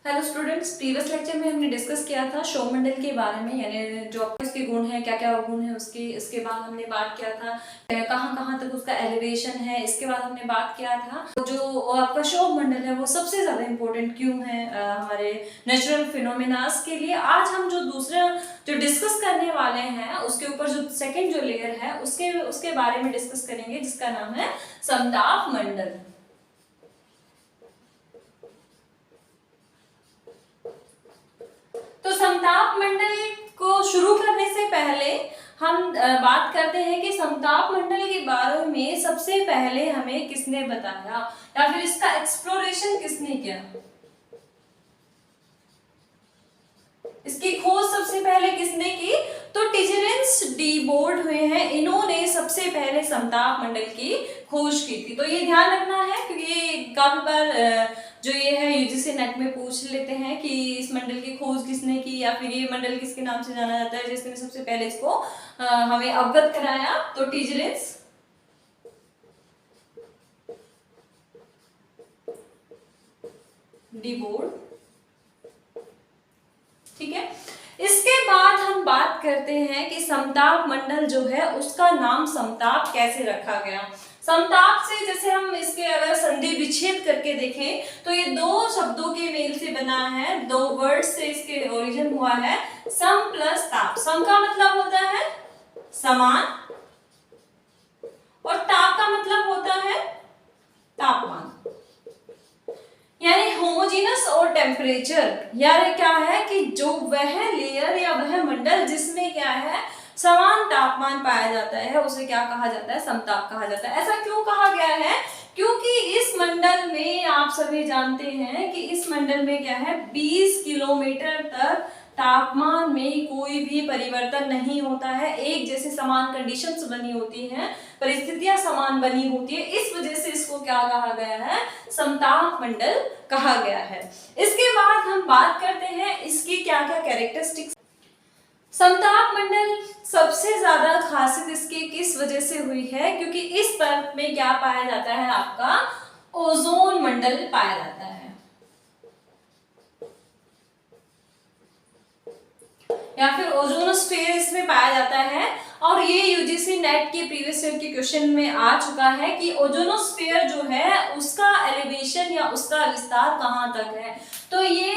Hello students, previous lecture में हमने discuss किया था सौरमंडल के बारे में, यानी जो उसके गुण हैं, क्या क्या गुण है उसके। इसके बाद हमने बात किया था कहाँ कहाँ तक उसका एलिवेशन है। इसके बाद हमने बात किया था जो आपका सौरमंडल है वो सबसे ज़्यादा इम्पोर्टेंट क्यों है हमारे नेचुरल फिनोमिनास के लिए। आज हम जो दूसरा जो डिस्कस करने वाले हैं उसके ऊपर जो सेकेंड जो लेयर है उसके बारे में डिस्कस करेंगे, जिसका नाम है समताप मंडल। तो समताप मंडल को शुरू करने से पहले हम बात करते हैं कि समताप मंडल के बारे में सबसे पहले हमें किसने बताया या फिर इसका एक्सप्लोरेशन किसने किया। इसकी खोज सबसे पहले किसने की? तो टिजेरेंस डी बोर्ड हुए हैं, इन्होंने सबसे पहले समताप मंडल की खोज की थी। तो ये ध्यान रखना है क्योंकि ये काफी बार जो ये है यूजीसी नेट में पूछ लेते हैं कि इस मंडल की खोज किसने की या फिर ये मंडल किसके नाम से जाना जाता है। जिसने सबसे पहले इसको हमें अवगत कराया तो टिजेरेंस डी बोर्ड, ठीक है। इसके बाद हम बात करते हैं कि समताप मंडल जो है उसका नाम समताप कैसे रखा गया। समताप से जैसे हम इसके अगर संधि विच्छेद करके देखें तो ये दो शब्दों के मेल से बना है, दो वर्ड से इसके ओरिजिन हुआ है। सम प्लस ताप। सम का मतलब होता है समान और ताप का मतलब होता है तापमान, यानी होमोजीनस और टेम्परेचर। यार क्या है कि जो वह लेयर या वह मंडल जिसमें क्या है समान तापमान पाया जाता है उसे क्या कहा जाता है? समताप कहा जाता है। ऐसा क्यों कहा गया है? क्योंकि इस मंडल में आप सभी जानते हैं कि इस मंडल में क्या है 20 किलोमीटर तक तापमान में कोई भी परिवर्तन नहीं होता है। एक जैसे समान कंडीशंस बनी होती हैं, परिस्थितियां समान बनी होती है, इस वजह से इसको क्या कहा गया है? समताप मंडल कहा गया है। इसके बाद हम बात करते हैं इसकी क्या क्या कैरेक्टरिस्टिक्स। समताप मंडल सबसे ज्यादा खासियत इसकी किस वजह से हुई है? क्योंकि इस परत में क्या पाया जाता है? आपका ओजोन मंडल पाया जाता है, या फिर ओजोनोस्फीयर इसमें पाया जाता है। और ये यूजीसी नेट के प्रीवियस ईयर के क्वेश्चन में आ चुका है कि ओजोनोस्फीयर जो है उसका एलिवेशन या उसका विस्तार कहाँ तक है। तो ये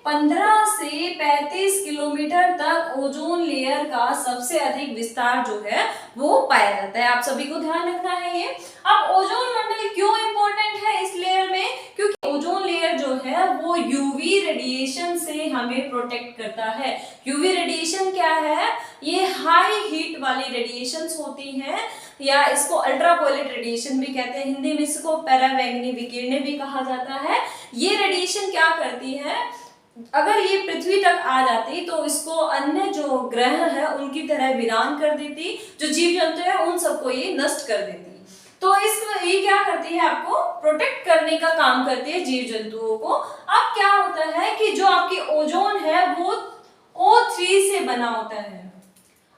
15 से 35 किलोमीटर तक ओजोन लेयर का सबसे अधिक विस्तार जो है वो पाया जाता है। आप सभी को ध्यान रखना है ये। अब ओजोन मंडल क्यों इंपॉर्टेंट है इस लेयर में? क्योंकि ओजोन लेयर जो है वो यूवी रेडिएशन से हमें प्रोटेक्ट करता है। यूवी रेडिएशन क्या है? ये हाई हीट वाली रेडिएशंस होती हैं, या इसको अल्ट्रावायलेट रेडिएशन भी कहते हैं। हिंदी में इसको पराबैंगनी विकिरणें भी कहा जाता है। ये रेडिएशन क्या करती है? अगर ये पृथ्वी तक आ जाती तो इसको अन्य जो ग्रह है उनकी तरह वीरान कर देती, जो जीव जंतु है उन सबको ये नष्ट कर देती। तो ये क्या करती है? आपको प्रोटेक्ट करने का काम करती है जीव जंतुओं को। अब क्या होता है कि जो आपकी ओजोन है वो O3 से बना होता है।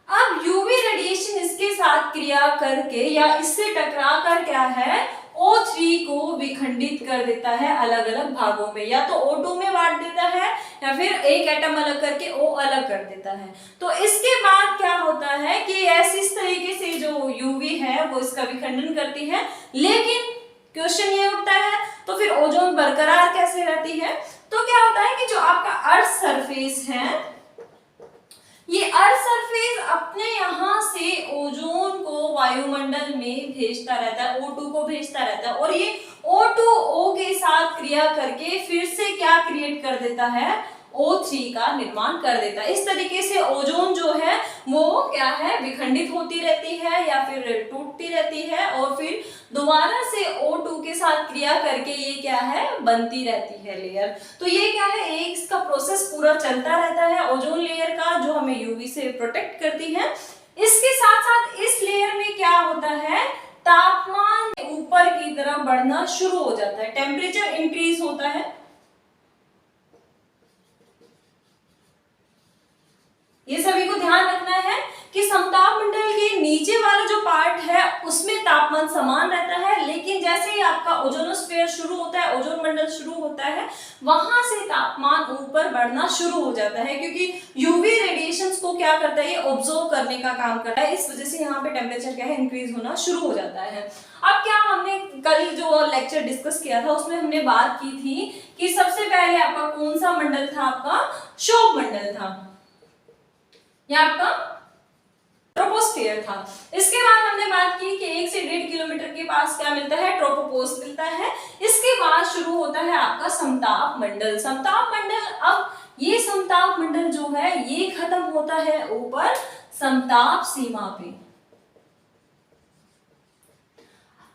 अब यूवी रेडिएशन इसके साथ क्रिया करके या इससे टकरा कर क्या है O3 को विखंडित कर देता है अलग अलग भागों में, या तो O2 में बांट देता है या फिर एक एटम अलग करके O अलग कर देता है। तो इसके बाद क्या होता है कि ऐसे इस तरीके से जो यूवी है वो इसका विखंडन करती है। लेकिन क्वेश्चन ये उठता है तो फिर ओजोन बरकरार कैसे रहती है? तो क्या होता है कि जो आपका अर्थ सरफेस है, ये अर्थ सरफेस अपने यहाँ से ओजोन को वायुमंडल में भेजता रहता है, O2 को भेजता रहता है, और ये O2O के साथ क्रिया करके फिर से क्या क्रिएट कर देता है? O3 का निर्माण कर देता है। इस तरीके से ओजोन जो है वो क्या है विखंडित होती रहती है या फिर टूटती रहती है, और फिर दोबारा से O2 के साथ क्रिया करके ये क्या है बनती रहती है लेयर। तो ये क्या है एक इसका प्रोसेस पूरा चलता रहता है ओजोन लेयर का, जो हमें यूवी से प्रोटेक्ट करती है। इसके साथ साथ इस लेयर में क्या होता है? तापमान ऊपर की तरफ बढ़ना शुरू हो जाता है, टेम्परेचर इंक्रीज होता है। ये सभी को ध्यान रखना है कि समताप मंडल के नीचे वाला जो पार्ट है उसमें तापमान समान रहता है, लेकिन जैसे जैसे ही आपका ओजोनोस्फीयर शुरू होता है, ओजोन मंडल शुरू होता है, वहां से तापमान ऊपर बढ़ना शुरू हो जाता है, क्योंकि यूवी रेडिएशंस को क्या करता है, ये ऑब्जर्व करने का काम करता है। इस वजह से यहाँ पे टेम्परेचर क्या है, इंक्रीज होना शुरू हो जाता है। अब क्या हमने कल जो लेक्चर डिस्कस किया था उसमें हमने बात की थी कि सबसे पहले आपका कौन सा मंडल था, आपका शोभ मंडल था, या आपका ट्रोपोस्फियर था। इसके बाद हमने बात की कि 1 से 1.5 किलोमीटर के पास क्या मिलता है, ट्रोपोपोज मिलता है। इसके बाद शुरू होता है आपका समताप मंडल। समताप मंडल, अब ये समताप मंडल जो है ये खत्म होता है ऊपर समताप सीमा पे।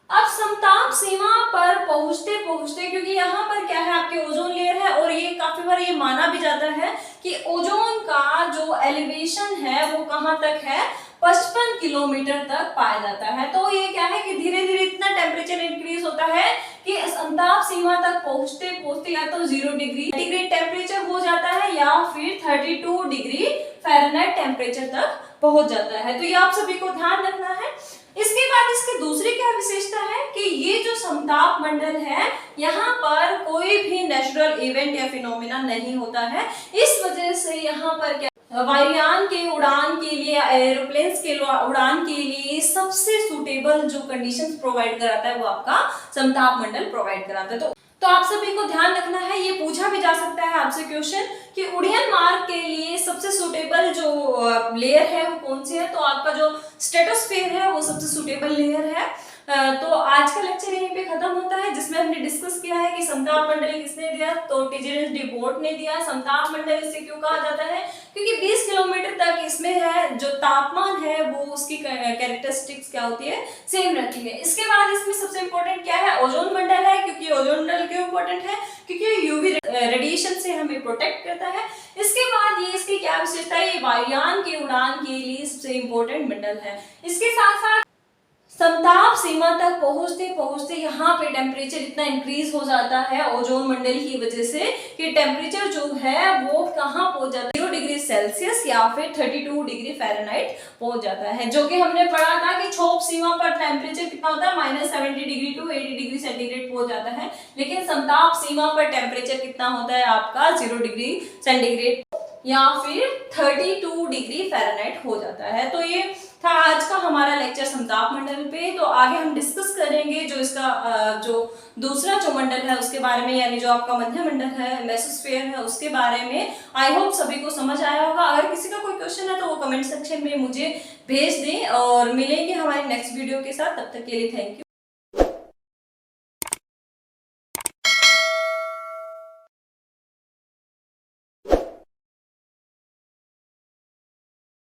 अब समताप सीमा पर पहुंचते पहुंचते, क्योंकि यहाँ पर क्या है, आपके ओजोन लेयर है, और ये काफी बार ये माना भी जाता है कि ओजोन का जो एलिवेशन है वो कहाँ तक है, 55 किलोमीटर तक पाया जाता है। तो ये क्या है कि धीरे धीरे इतना टेम्परेचर इंक्रीज होता है कि समताप सीमा तक पहुंचते पहुंचते या तो 0 डिग्री सेंटीग्रेड टेम्परेचर हो जाता है, या फिर 32 डिग्री फ़ारेनहाइट टेम्परेचर तक पहुंच जाता है। तो ये आप सभी को ध्यान रखना है। इसके बाद इसकी दूसरी क्या विशेषता है कि ये जो समताप मंडल है, यहाँ पर कोई भी नेचुरल इवेंट या फिनोमिना नहीं होता है। इस वजह से यहाँ पर क्या, वायुयान के उड़ान के लिए, एरोप्लेन्स के उड़ान के लिए सबसे सुटेबल जो कंडीशंस प्रोवाइड कराता है वो आपका समताप मंडल प्रोवाइड कराता है। तो आप सभी को ध्यान रखना है, ये पूछा भी जा सकता है आपसे क्वेश्चन कि उड़ियन मार्ग के लिए सबसे सुटेबल जो लेयर है वो कौन सी है। तो आपका जो स्ट्रेटोस्फीयर है वो सबसे सुटेबल लेयर है। तो आज का लेक्चर यहीं पे खत्म होता है, जिसमें हमने डिस्कस किया है कि समताप मंडल किसने दिया, तो टीजेरेस डी बोट ने दिया। समताप मंडल इसे क्यों कहा जाता है, क्योंकि 20 किलोमीटर तक इसमें है जो तापमान है वो उसकी कैरेक्टरिस्टिक्स क्या होती है, सेम रहती है। इसके बाद इसमें सबसे इंपॉर्टेंट क्या है, ओजोन मंडल है। क्योंकि ओजोन मंडल क्यों इंपॉर्टेंट है, क्योंकि यूवी रेडिएशन से हमें प्रोटेक्ट करता है। इसके बाद ये इसकी क्या विशेषता है, ये वायुयान के उड़ान के लिए सबसे इंपॉर्टेंट मंडल है। इसके साथ साथ समताप सीमा तक पहुंचते पहुंचते यहाँ पे टेम्परेचर इतना इंक्रीज हो जाता है ओजोन मंडल की वजह से कि टेम्परेचर जो है वो कहाँ पहुंच जाता है, 0 डिग्री सेल्सियस या फिर 32 डिग्री फ़ारेनहाइट पहुंच जाता है। जो कि हमने पढ़ा था कि क्षोभ सीमा पर टेम्परेचर कितना होता है, -70 डिग्री टू 80 डिग्री सेंटीग्रेड पहुंच जाता है, लेकिन समताप सीमा पर टेम्परेचर कितना होता है आपका 0 डिग्री सेंटीग्रेड या फिर 32 डिग्री फ़ारेनहाइट हो जाता है। तो ये था आज का हमारा लेक्चर समताप मंडल पे। तो आगे हम डिस्कस करेंगे जो इसका जो दूसरा जो मंडल है उसके बारे में, यानी जो आपका मध्य मंडल है, मेसोस्फीयर है, उसके बारे में। आई होप सभी को समझ आया होगा। अगर किसी का कोई क्वेश्चन है तो वो कमेंट सेक्शन में मुझे भेज दें, और मिलेंगे हमारे नेक्स्ट वीडियो के साथ। तब तक के लिए थैंक यू।